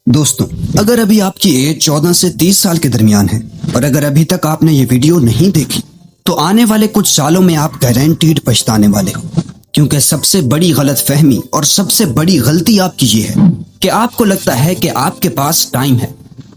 दोस्तों, अगर अभी आपकी एज 14 से 30 साल के दरमियान है और अगर अभी तक आपने ये वीडियो नहीं देखी तो आने वाले कुछ सालों में आप गारंटीड पछताने वाले हो। क्योंकि सबसे बड़ी गलतफहमी और सबसे बड़ी गलती आपकी ये है कि आपको लगता है कि आपके पास टाइम है।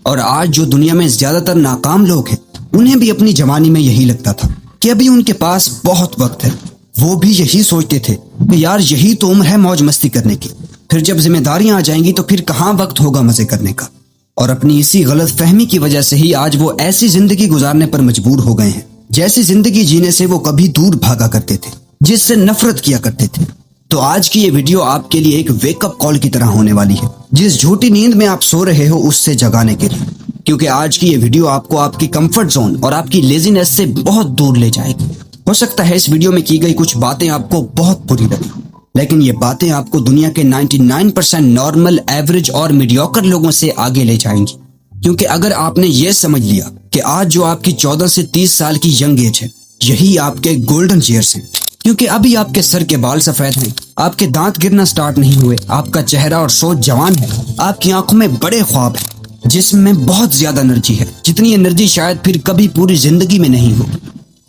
और आज जो दुनिया में ज्यादातर नाकाम लोग हैं उन्हें भी अपनी जवानी में यही लगता था कि अभी उनके पास बहुत वक्त है। वो भी यही सोचते थे कि यार यही तो उम्र है मौज मस्ती करने की, फिर जब जिम्मेदारियां आ जाएंगी तो फिर कहाँ वक्त होगा मजे करने का। और अपनी इसी गलत फहमी की वजह से ही आज वो ऐसी जिंदगी गुजारने पर मजबूर हो गए हैं जैसी जिंदगी जीने से वो कभी दूर भागा करते थे, जिससे नफरत किया करते थे। तो आज की ये वीडियो आपके लिए एक वेकअप कॉल की तरह होने वाली है, जिस झूठी नींद में आप सो रहे हो उससे जगाने के लिए। क्योंकि आज की ये वीडियो आपको आपकी कंफर्ट जोन और आपकी लेजीनेस से बहुत दूर ले जाएगी। हो सकता है इस वीडियो में की गई कुछ बातें आपको बहुत बुरी लगी, लेकिन ये बातें आपको दुनिया के 99% नॉर्मल, एवरेज और मीडियोकर लोगों से आगे ले जाएंगी। क्योंकि अगर आपने ये समझ लिया कि आज जो आपकी 14 से 30 साल की यंग एज है यही आपके गोल्डन ईयर्स हैं। क्योंकि अभी आपके सर के बाल सफेद हैं, आपके दांत गिरना स्टार्ट नहीं हुए, आपका चेहरा और सोच जवान है, आपकी आंखों में बड़े ख्वाब हैं, जिस्म में बहुत ज्यादा एनर्जी है, जितनी एनर्जी शायद फिर कभी पूरी जिंदगी में नहीं होगी।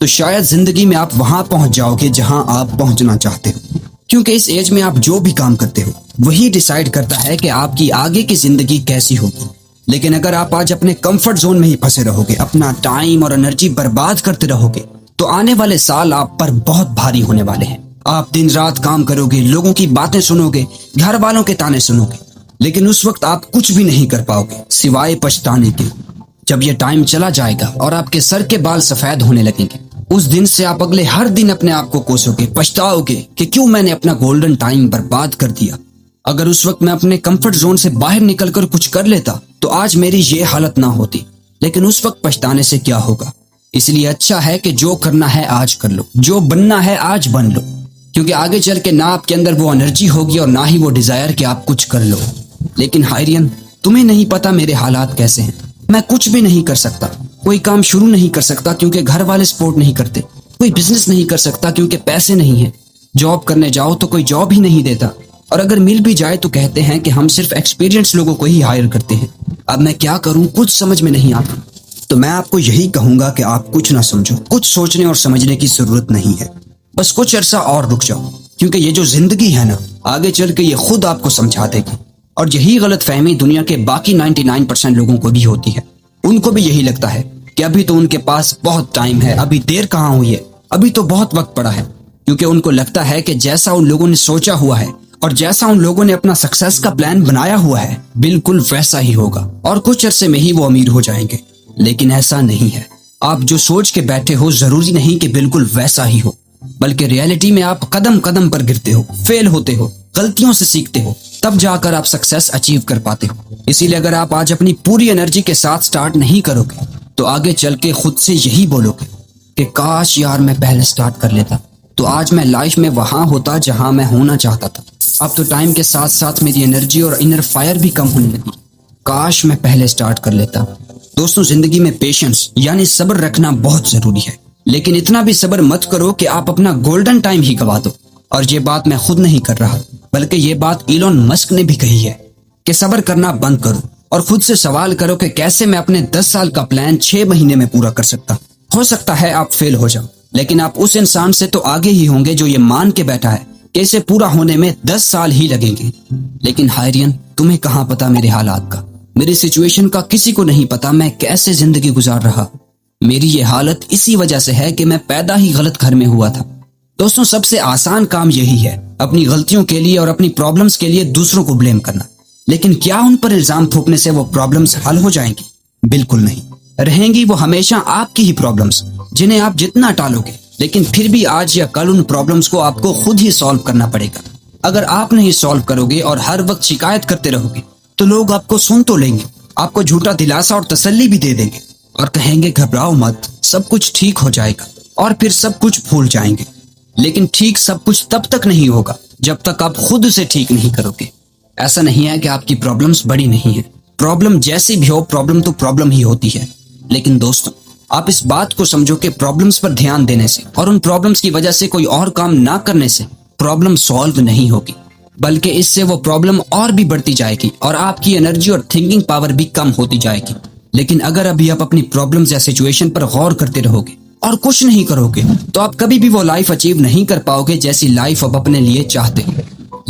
तो शायद जिंदगी में आप वहां पहुंच जाओगे जहां आप पहुंचना चाहते हो। क्योंकि इस एज में आप जो भी काम करते हो वही डिसाइड करता है कि आपकी आगे की जिंदगी कैसी होगी। लेकिन अगर आप आज अपने कंफर्ट जोन में ही फंसे रहोगे, अपना टाइम और एनर्जी बर्बाद करते रहोगे, तो आने वाले साल आप पर बहुत भारी होने वाले हैं। आप दिन रात काम करोगे, लोगों की बातें सुनोगे, घर वालों के ताने सुनोगे, लेकिन उस वक्त आप कुछ भी नहीं कर पाओगे सिवाय पछताने के। जब ये टाइम चला जाएगा और आपके सर के बाल सफेद होने लगेंगे, उस दिन से आप अगले हर दिन अपने आप को कोसोगे, पछताओगे कि क्यों मैंने अपना गोल्डन टाइम बर्बाद कर दिया। अगर उस वक्त मैं अपने कंफर्ट जोन से बाहर निकलकर कुछ कर लेता तो आज मेरी ये हालत ना होती। लेकिन उस वक्त पछताने से क्या होगा। इसलिए अच्छा है कि जो करना है आज कर लो, जो बनना है आज बन लो। क्योंकि आगे चल के ना आपके अंदर वो एनर्जी होगी और ना ही वो डिजायर कि आप कुछ कर लो। लेकिन हायरियन, तुम्हें नहीं पता मेरे हालात कैसे हैं। मैं कुछ भी नहीं कर सकता, कोई काम शुरू नहीं कर सकता क्योंकि घर वाले सपोर्ट नहीं करते, कोई बिजनेस नहीं कर सकता क्योंकि पैसे नहीं है, जॉब करने जाओ तो कोई जॉब ही नहीं देता, और अगर मिल भी जाए तो कहते हैं कि हम सिर्फ एक्सपीरियंस लोगों को ही हायर करते हैं। अब मैं क्या करूं, कुछ समझ में नहीं आता। तो मैं आपको यही कहूंगा कि आप कुछ ना समझो, कुछ सोचने और समझने की जरूरत नहीं है। बस कुछ अरसा और रुक जाओ, क्योंकि ये जो जिंदगी है ना, आगे चल के ये खुद आपको समझा देगी। और यही गलत फहमी दुनिया के बाकी 99% लोगों को भी होती है। उनको भी यही लगता है कि अभी तो उनके पास बहुत टाइम है, अभी देर कहाँ हुई है, अभी तो बहुत वक्त पड़ा है। क्योंकि उनको लगता है कि जैसा उन लोगों ने सोचा हुआ है और जैसा उन लोगों ने अपना सक्सेस का प्लान बनाया हुआ है बिल्कुल वैसा ही होगा और कुछ अरसे में ही वो अमीर हो जाएंगे। लेकिन ऐसा नहीं है। आप जो सोच के बैठे हो जरूरी नहीं कि बिल्कुल वैसा ही हो, बल्कि रियलिटी में आप कदम कदम पर गिरते हो, फेल होते हो, गलतियों से सीखते हो, तब जाकर आप सक्सेस अचीव कर पाते हो। इसीलिए अगर आप आज अपनी पूरी एनर्जी के साथ स्टार्ट नहीं करोगे तो आगे चल के खुद से यही बोलोगे कि काश यार मैं पहले स्टार्ट कर लेता तो आज मैं लाइफ में वहां होता जहां मैं होना चाहता था। अब तो टाइम के साथ साथ मेरी एनर्जी और इनर फायर भी कम होने लगी, काश मैं पहले स्टार्ट कर लेता। दोस्तों, जिंदगी में पेशेंस यानी सब्र रखना बहुत जरूरी है, लेकिन इतना भी सब्र मत करो कि आप अपना गोल्डन टाइम ही गवा दो। और ये बात मैं खुद नहीं कर रहा, बल्कि ये बात इलॉन मस्क ने भी कही है कि सब्र करना बंद करो और खुद से सवाल करो कि कैसे मैं अपने 10 साल का प्लान 6 महीने में पूरा कर सकता। हो सकता है आप फेल हो जाओ, लेकिन आप उस इंसान से तो आगे ही होंगे जो ये मान के बैठा है कि इसे पूरा होने में 10 साल ही लगेंगे। लेकिन हायरियन, तुम्हें कहाँ पता मेरे हालात का, मेरी सिचुएशन का किसी को नहीं पता मैं कैसे जिंदगी गुजार रहा। मेरी ये हालत इसी वजह से है कि मैं पैदा ही गलत घर में हुआ था। दोस्तों, सबसे आसान काम यही है अपनी गलतियों के लिए और अपनी प्रॉब्लम्स के लिए दूसरों को ब्लेम करना। लेकिन क्या उन पर इल्जाम थोपने से वो प्रॉब्लम्स हल हो जाएंगी? बिल्कुल नहीं। रहेंगी वो हमेशा आपकी ही प्रॉब्लम्स, जिन्हें आप जितना टालोगे, लेकिन फिर भी आज या कल उन प्रॉब्लम्स को आपको खुद ही सॉल्व करना पड़ेगा। अगर आप नहीं सॉल्व करोगे और हर वक्त शिकायत करते रहोगे तो लोग आपको सुन तो लेंगे, आपको झूठा दिलासा और तसल्ली भी दे देंगे और कहेंगे घबराओ मत, सब कुछ ठीक हो जाएगा, और फिर सब कुछ भूल जाएंगे। लेकिन ठीक सब कुछ तब तक नहीं होगा जब तक आप खुद उसे ठीक नहीं करोगे। ऐसा नहीं है कि आपकी प्रॉब्लम्स बड़ी नहीं है, प्रॉब्लम जैसी भी हो, प्रॉब्लम तो प्रॉब्लम ही होती है। लेकिन दोस्तों, आप इस बात को समझो कि प्रॉब्लम्स पर ध्यान देने से और उन प्रॉब्लम्स की वजह से कोई और काम ना करने से प्रॉब्लम सॉल्व नहीं होगी, बल्कि इससे वो प्रॉब्लम और भी बढ़ती जाएगी और आपकी एनर्जी और थिंकिंग पावर भी कम होती जाएगी। लेकिन अगर अभी आप अपनी प्रॉब्लम्स या सिचुएशन पर गौर करते रहोगे और कुछ नहीं करोगे तो आप कभी भी वो लाइफ अचीव नहीं कर पाओगे जैसी लाइफ आप अपने लिए चाहते हो।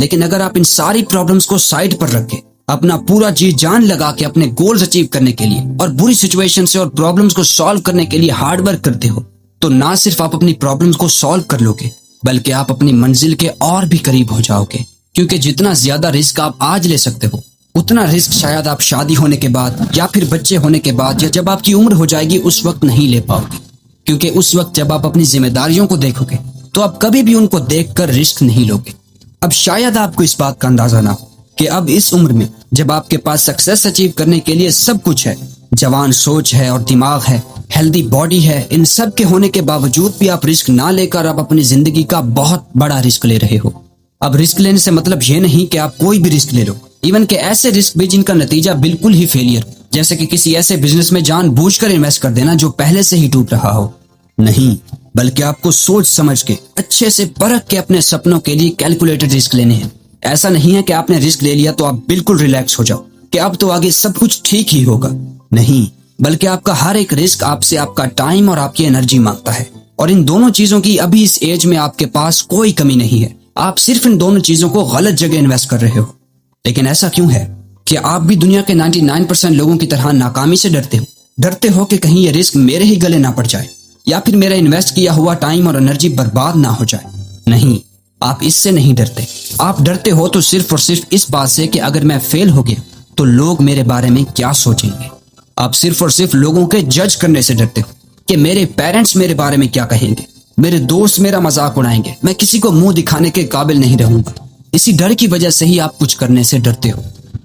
लेकिन अगर आप इन सारी प्रॉब्लम्स को साइड पर रख के अपना पूरा जी जान लगा के अपने गोल्स अचीव करने के लिए और बुरी सिचुएशन से और प्रॉब्लम्स को सॉल्व करने के लिए हार्ड वर्क करते हो, तो ना सिर्फ आप अपनी प्रॉब्लम्स को सॉल्व कर लोगे बल्कि आप अपनी मंजिल के और भी करीब हो जाओगे। क्योंकि जितना ज्यादा रिस्क आप आज ले सकते हो उतना रिस्क शायद आप शादी होने के बाद या फिर बच्चे होने के बाद या जब आपकी उम्र हो जाएगी उस वक्त नहीं ले पाओगे। क्योंकि उस वक्त जब आप अपनी जिम्मेदारियों को देखोगे तो आप कभी भी उनको देखकर रिस्क नहीं लोगे। अब शायद आपको इस बात का अंदाजा ना हो कि अब इस उम्र में जब आपके पास सक्सेस अचीव करने के लिए सब कुछ है, जवान सोच है और दिमाग है, हेल्दी बॉडी है, इन सब के होने के बावजूद भी आप रिस्क ना लेकर आप अपनी जिंदगी का बहुत बड़ा रिस्क ले रहे हो। अब रिस्क लेने से मतलब ये नहीं कि आप कोई भी रिस्क ले लो, इवन के ऐसे रिस्क भी जिनका नतीजा बिल्कुल ही फेलियर, जैसे कि किसी ऐसे बिजनेस में जानबूझकर इन्वेस्ट कर देना जो पहले से ही डूब रहा हो। नहीं, बल्कि आपको सोच समझ के अच्छे से परख के अपने सपनों के लिए कैलकुलेटेड रिस्क लेने हैं। ऐसा नहीं है कि आपने रिस्क ले लिया तो आप बिल्कुल रिलैक्स हो जाओ कि अब तो आगे सब कुछ ठीक ही होगा। नहीं, बल्कि आपका हर एक रिस्क आपसे आपका टाइम और आपकी एनर्जी मांगता है और इन दोनों चीजों की अभी इस एज में आपके पास कोई कमी नहीं है। आप सिर्फ इन दोनों चीजों को गलत जगह इन्वेस्ट कर रहे हो। लेकिन ऐसा क्यों है कि आप भी दुनिया के 99% लोगों की तरह नाकामी से डरते हो कि कहीं ये रिस्क मेरे ही गले ना पड़ जाए या फिर मेरा इन्वेस्ट किया हुआ टाइम और एनर्जी बर्बाद ना हो जाए। नहीं, आप इससे नहीं डरते। आप डरते हो तो सिर्फ और सिर्फ इस बात से कि अगर मैं फेल हो गया तो लोग मेरे बारे में क्या सोचेंगे। आप सिर्फ और सिर्फ लोगों के जज करने से डरते हो कि मेरे पेरेंट्स मेरे बारे में क्या कहेंगे, मेरे दोस्त मेरा मजाक उड़ाएंगे, मैं किसी को मुंह दिखाने के काबिल नहीं रहूंगा। इसी डर की वजह से ही आप कुछ करने से डरते हो।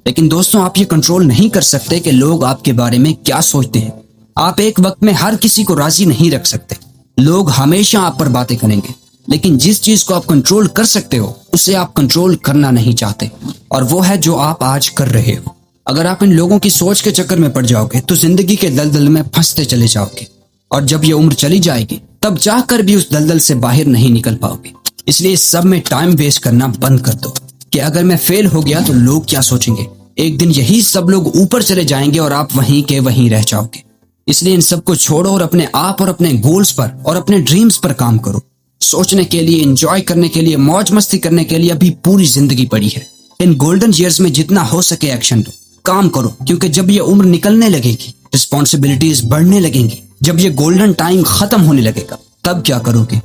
लेकिन दोस्तों, आप ये कंट्रोल नहीं कर सकते कि लोग आपके बारे में क्या सोचते हैं। आप एक वक्त में हर किसी को राजी नहीं रख सकते। लोग हमेशा आप पर बातें करेंगे, लेकिन जिस चीज को आप कंट्रोल कर सकते हो उसे आप कंट्रोल करना नहीं चाहते, और वो है जो आप आज कर रहे हो। अगर आप इन लोगों की सोच के चक्कर में पड़ जाओगे तो जिंदगी के दलदल में फंसते चले जाओगे, और जब ये उम्र चली जाएगी तब जाकर भी उस दलदल से बाहर नहीं निकल पाओगे। इसलिए इस सब में टाइम वेस्ट करना बंद कर दो कि अगर मैं फेल हो गया तो लोग क्या सोचेंगे। एक दिन यही सब लोग ऊपर चले जाएंगे और आप वहीं के वहीं रह जाओगे। इसलिए इन सब को छोड़ो और अपने आप और अपने गोल्स पर और अपने ड्रीम्स पर काम करो। सोचने के लिए, एंजॉय करने के लिए, मौज मस्ती करने के लिए अभी पूरी जिंदगी पड़ी है। इन गोल्डन ईयर्स में जितना हो सके एक्शन लो, काम करो, क्योंकि जब ये उम्र निकलने लगेगी, रिस्पॉन्सिबिलिटीज बढ़ने लगेंगी, जब ये गोल्डन टाइम खत्म होने लगेगा, तब क्या करोगे?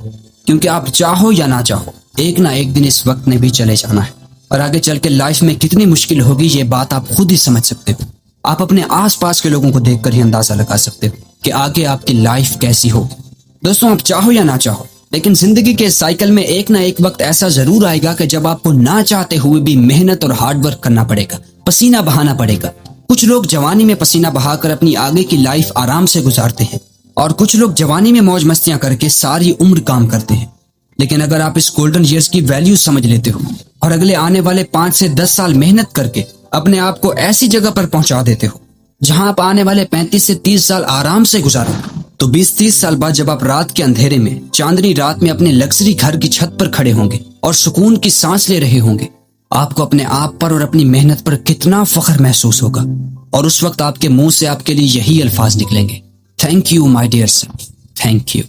क्योंकि आप चाहो या ना चाहो, एक ना एक दिन इस वक्त में भी चले जाना है, और आगे चल के लाइफ में कितनी मुश्किल होगी ये बात आप खुद ही समझ सकते हो। आप अपने आसपास के लोगों को देखकर ही अंदाजा लगा सकते हो कि आगे आपकी लाइफ कैसी होगी। दोस्तों, आप चाहो या ना चाहो, लेकिन जिंदगी के साइकिल में एक ना एक वक्त ऐसा जरूर आएगा कि जब आपको ना चाहते हुए भी मेहनत और हार्ड वर्क करना पड़ेगा, पसीना बहाना पड़ेगा। कुछ लोग जवानी में पसीना बहाकर अपनी आगे की लाइफ आराम से गुजारते हैं, और कुछ लोग जवानी में मौज मस्तियां करके सारी उम्र काम करते हैं। लेकिन अगर आप इस गोल्डन ईयर्स की वैल्यू समझ लेते हो और अगले आने वाले 5 से 10 साल मेहनत करके अपने आप को ऐसी जगह पर पहुंचा देते हो जहां आप आने वाले 35 से 30 साल आराम से गुजारो, तो 20-30 साल बाद जब आप रात के अंधेरे में, चांदनी रात में अपने लग्जरी घर की छत पर खड़े होंगे और सुकून की सांस ले रहे होंगे, आपको अपने आप पर और अपनी मेहनत पर कितना फख्र महसूस होगा। और उस वक्त आपके मुंह से आपके लिए यही अल्फाज निकलेंगे, thank you my dear sir, thank you.